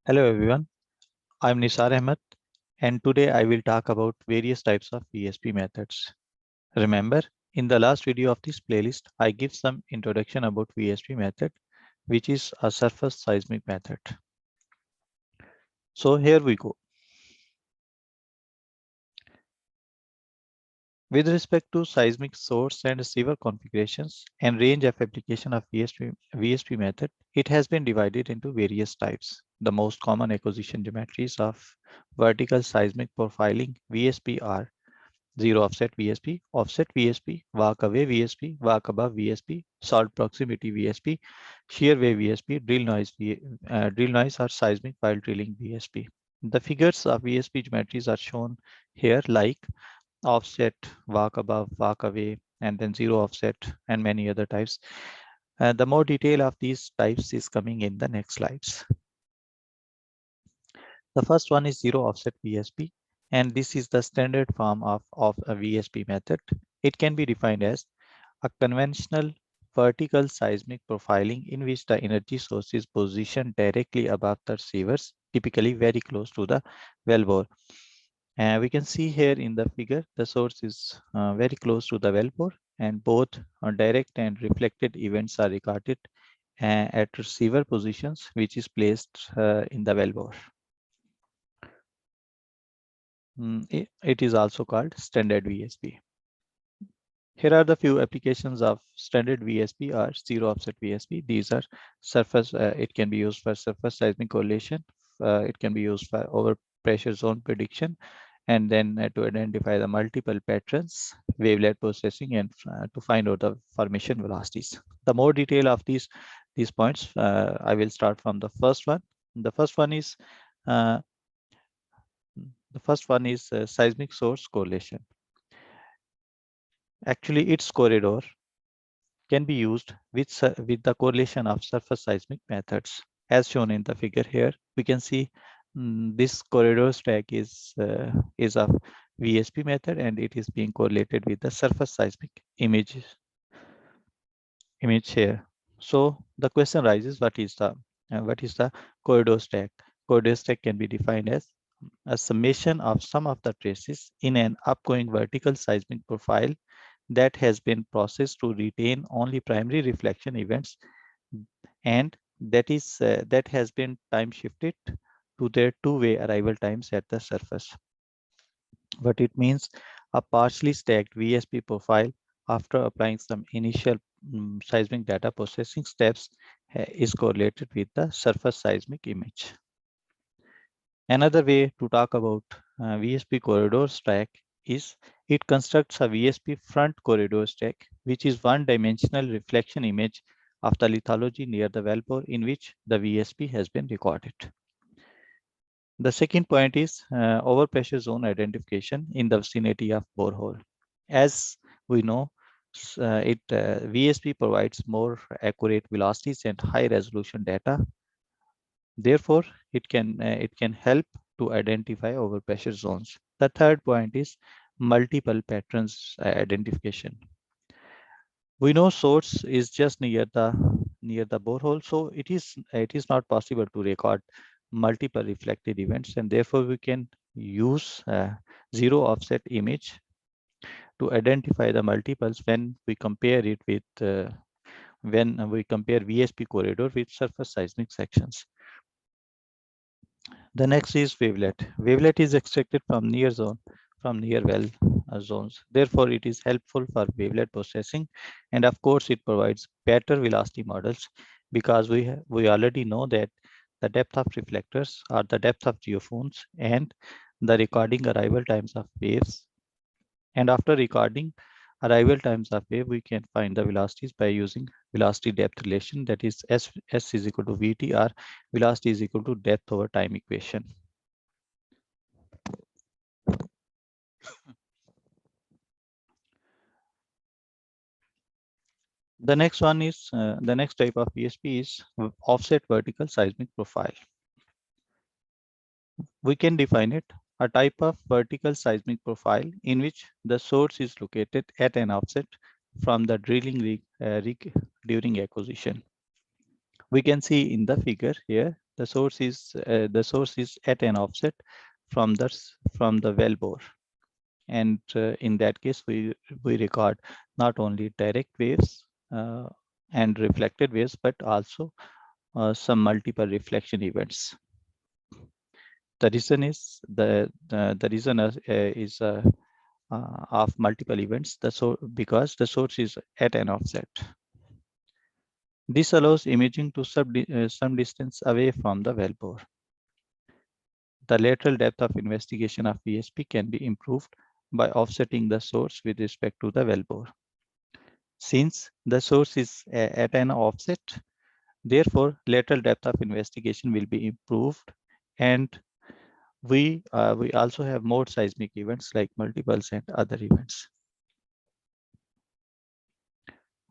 Hello everyone, I'm Nisar Ahmed and today I will talk about various types of VSP methods. Remember, in the last video of this playlist, I give some introduction about VSP method, which is a surface seismic method. So here we go. With respect to seismic source and receiver configurations and range of application of VSP method, it has been divided into various types. The most common acquisition geometries of vertical seismic profiling VSP are zero offset VSP, walk away VSP, walk above VSP, salt proximity VSP, shear wave VSP, drill noise or seismic while drilling VSP. The figures of VSP geometries are shown here like offset, walk above, walk away, and then zero offset and many other types. The more detail of these types is coming in the next slides. The first one is zero offset VSP, and this is the standard form of a VSP method. It can be defined as a conventional vertical seismic profiling in which the energy source is positioned directly above the receivers, typically very close to the wellbore. And we can see here in the figure, the source is very close to the wellbore, and both direct and reflected events are recorded at receiver positions, which is placed in the wellbore. It is also called standard VSP. Here are the few applications of standard VSP or zero offset VSP. These are surface, it can be used for surface seismic correlation. It can be used for overpressure zone prediction, and then to identify the multiple patterns, wavelet processing, and to find out the formation velocities. The more detail of these points, I will start from the first one. The first one is uh, seismic source correlation. Actually, its corridor can be used with the correlation of surface seismic methods. As shown in the figure here, we can see this corridor stack is of VSP method, and it is being correlated with the surface seismic image here. So the question rises, what is the corridor stack? Corridor stack can be defined as a summation of some of the traces in an upgoing vertical seismic profile that has been processed to retain only primary reflection events, and that has been time shifted to their two-way arrival times at the surface. What it means, a partially stacked VSP profile after applying some initial seismic data processing steps is correlated with the surface seismic image. Another way to talk about VSP corridor stack is it constructs a VSP front corridor stack, which is one-dimensional reflection image of the lithology near the wellbore in which the VSP has been recorded. The second point is overpressure zone identification in the vicinity of borehole. As we know, VSP provides more accurate velocities and high resolution data. Therefore, it can help to identify overpressure zones. The third point is multiple patterns identification. We know source is just near the borehole, so it is not possible to record multiple reflected events, and therefore we can use zero offset image to identify the multiples when we compare it with when we compare VSP corridor with surface seismic sections. The next is wavelet. Wavelet is extracted from near well zones. Therefore, it is helpful for wavelet processing, and of course, it provides better velocity models because we already know that the depth of reflectors or the depth of geophones and the recording arrival times of waves. And after recording arrival times of wave, we can find the velocities by using velocity depth relation, that is S is equal to VT, or velocity is equal to depth over time equation. The next type of VSP is offset vertical seismic profile. We can define it a type of vertical seismic profile in which the source is located at an offset from the drilling rig during acquisition. We can see in the figure here The source is at an offset from the wellbore, and in that case we record not only direct waves and reflected waves, but also some multiple reflection events. The reason is the reason is of multiple events. Because the source is at an offset. This allows imaging to some distance away from the wellbore. The lateral depth of investigation of VSP can be improved by offsetting the source with respect to the wellbore. Since the source is at an offset, therefore lateral depth of investigation will be improved, and we also have more seismic events like multiples and other events.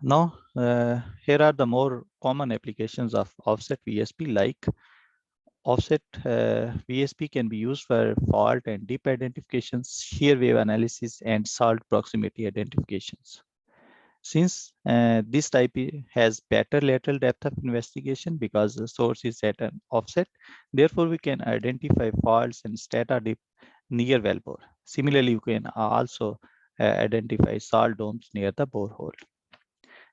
Now, here are the more common applications of offset VSP. Like offset VSP can be used for fault and dip identifications, shear wave analysis, and salt proximity identifications. Since this type has better lateral depth of investigation because the source is at an offset, therefore we can identify faults and strata dip near wellbore. Similarly, you can also identify salt domes near the borehole.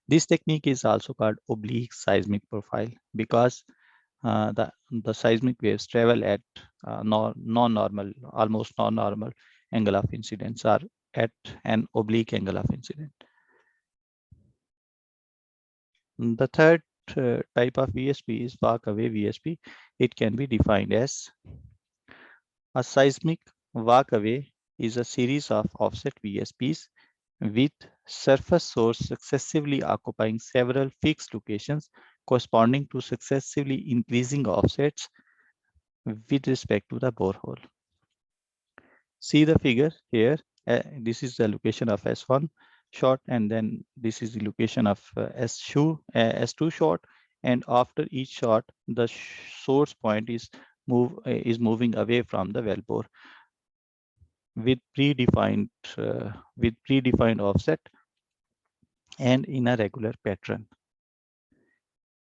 This technique is also called oblique seismic profile because the seismic waves travel at non-normal, almost non-normal angle of incidence, or at an oblique angle of incidence. The third type of VSP is walk-away VSP. It can be defined as a seismic walk-away is a series of offset VSPs with surface source successively occupying several fixed locations corresponding to successively increasing offsets with respect to the borehole. See the figure here. This is the location of S1 shot, and then this is the location of S2 shot. And after each shot, the source point is moving away from the wellbore with predefined offset and in a regular pattern.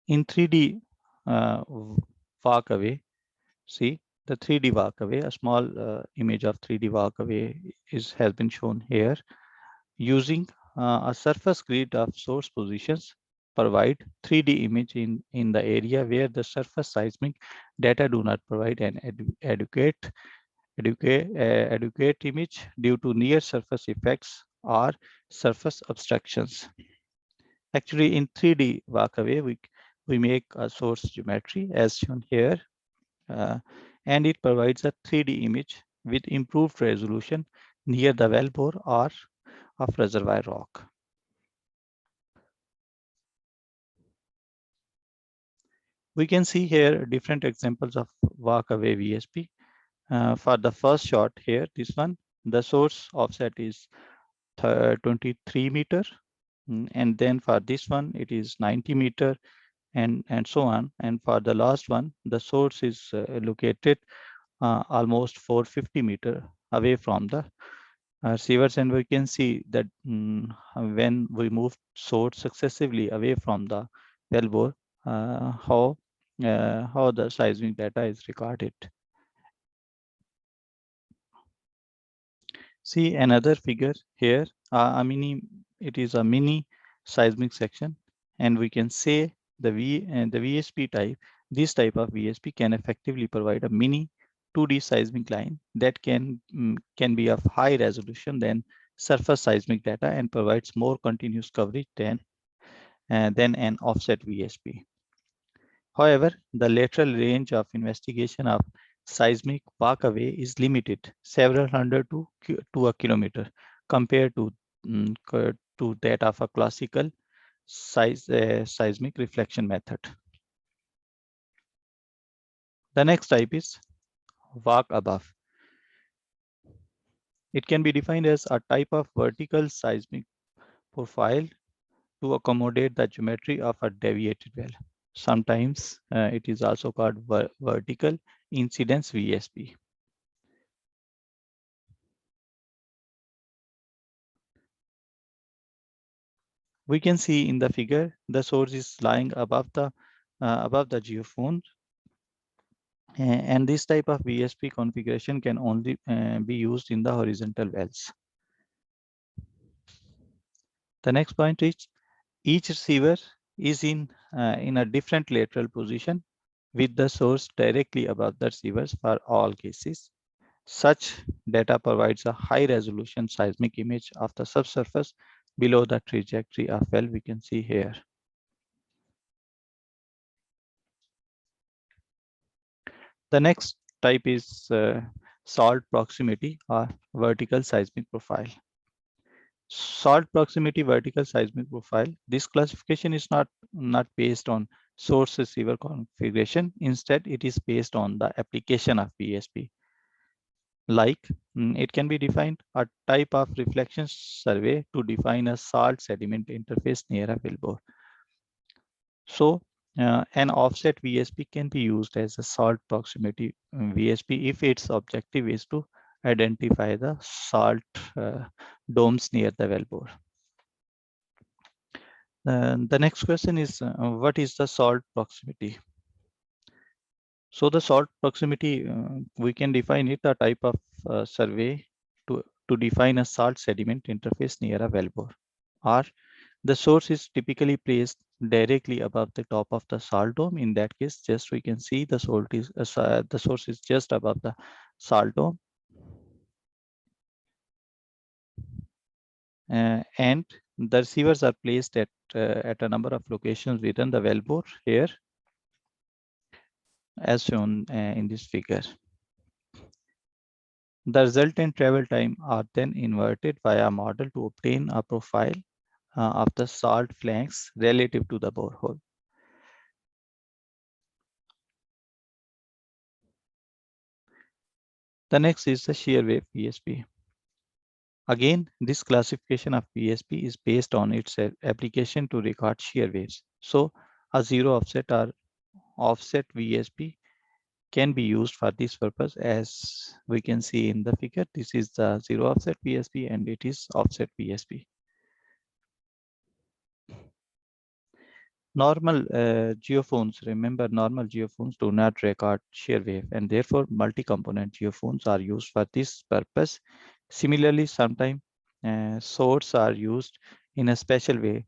In 3D walk away, see the 3D walk away, a small image of 3D walk away has been shown here. Using a surface grid of source positions, provide 3D image in the area where the surface seismic data do not provide an adequate image due to near surface effects or surface obstructions. Actually, in 3D walkaway, we make a source geometry as shown here, and it provides a 3D image with improved resolution near the wellbore or of reservoir rock. We can see here different examples of walkaway VSP. For the first shot here, this one, the source offset is 23 meter, and then for this one it is 90 meter, and so on. And for the last one, the source is located almost 450 meter away from the receivers, and we can see that when we move source successively away from the wellbore, how the seismic data is recorded. See another figure here, it is a mini seismic section, and we can say the VSP type, this type of VSP can effectively provide a mini 2D seismic line that can be of high resolution than surface seismic data and provides more continuous coverage than an offset VSP. However, the lateral range of investigation of seismic walk-away is limited, several hundred to a kilometer, compared to that of a classical seismic reflection method. The next type is walk above. It can be defined as a type of vertical seismic profile to accommodate the geometry of a deviated well. Sometimes it is also called vertical incidence VSP. We can see in the figure the source is lying above the geophone, And this type of VSP configuration can only be used in the horizontal wells. The next point is each receiver is in a different lateral position with the source directly above the receivers for all cases. Such data provides a high resolution seismic image of the subsurface below the trajectory of well we can see here. The next type is salt proximity or vertical seismic profile. Salt proximity vertical seismic profile. This classification is not based on source receiver configuration. Instead, it is based on the application of VSP. Like it can be defined a type of reflection survey to define a salt sediment interface near a wellbore. So an offset VSP can be used as a salt proximity VSP if its objective is to identify the salt domes near the wellbore. The next question is, what is the salt proximity? So the salt proximity, we can define it a type of survey to define a salt sediment interface near a wellbore. Or the source is typically placed directly above the top of the salt dome. In that case, just we can see the the source is just above the salt dome. And the receivers are placed at a number of locations within the wellbore here, as shown in this figure. The resultant travel time are then inverted via a model to obtain a profile of the salt flanks relative to the borehole. The next is the shear wave VSP. Again, this classification of VSP is based on its application to record shear waves. So a zero offset or offset VSP can be used for this purpose. As we can see in the figure, this is the zero offset VSP and it is offset VSP. Normal geophones, remember normal geophones do not record shear wave, and therefore multi-component geophones are used for this purpose. Similarly, sometimes swords are used in a special way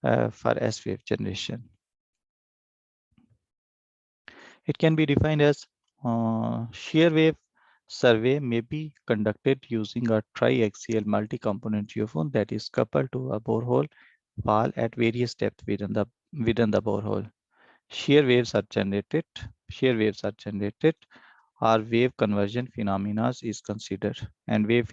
for S-wave generation. It can be defined as shear wave survey may be conducted using a triaxial multi-component geophone that is coupled to a borehole wall at various depths within the borehole. Shear waves are generated. Shear waves are generated, or wave conversion phenomena is considered, and wave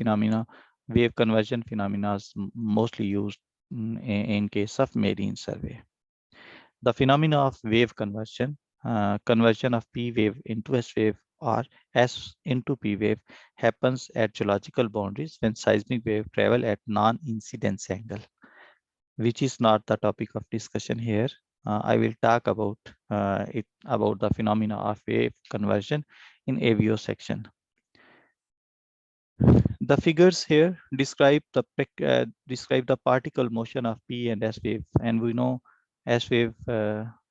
conversion phenomena is mostly used in case of marine survey. The phenomena of wave conversion, conversion of P wave into S wave or S into P wave, happens at geological boundaries when seismic wave travel at non-incidence angle, which is not the topic of discussion here. I will talk about about the phenomena of wave conversion in AVO section. The figures here describe the particle motion of P and S wave, and we know S wave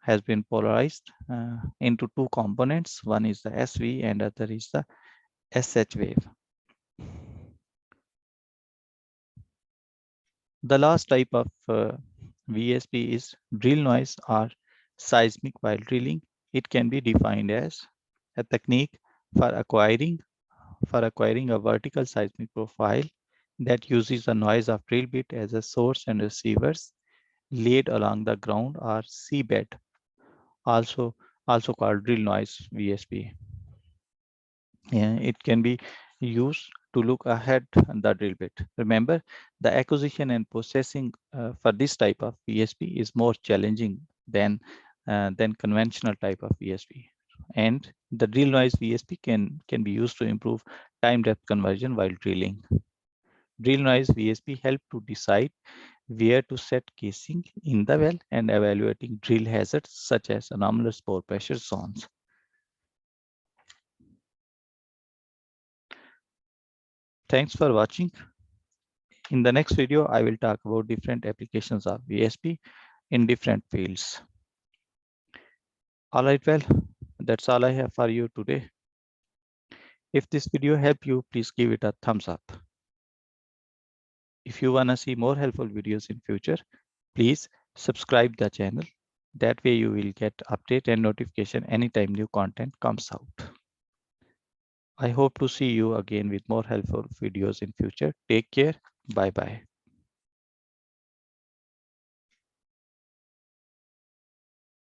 has been polarized into two components. One is the SV and other is the SH wave. The last type of VSP is drill noise or seismic while drilling. It can be defined as a technique for acquiring a vertical seismic profile that uses the noise of drill bit as a source and receivers laid along the ground or seabed, also called drill noise VSP. It can be used to look ahead the drill bit. Remember, the acquisition and processing for this type of VSP is more challenging than conventional type of VSP. And the drill noise VSP can be used to improve time depth conversion while drilling. Drill noise VSP help to decide where to set casing in the well and evaluating drill hazards such as anomalous pore pressure zones. Thanks for watching. In the next video, I will talk about different applications of VSP in different fields. All right, well, That's all I have for you today. If this video helped you, please give it a thumbs up. If you want to see more helpful videos in future, please subscribe the channel. That way you will get update and notification anytime new content comes out. I hope to see you again with more helpful videos in future. Take care. Bye bye.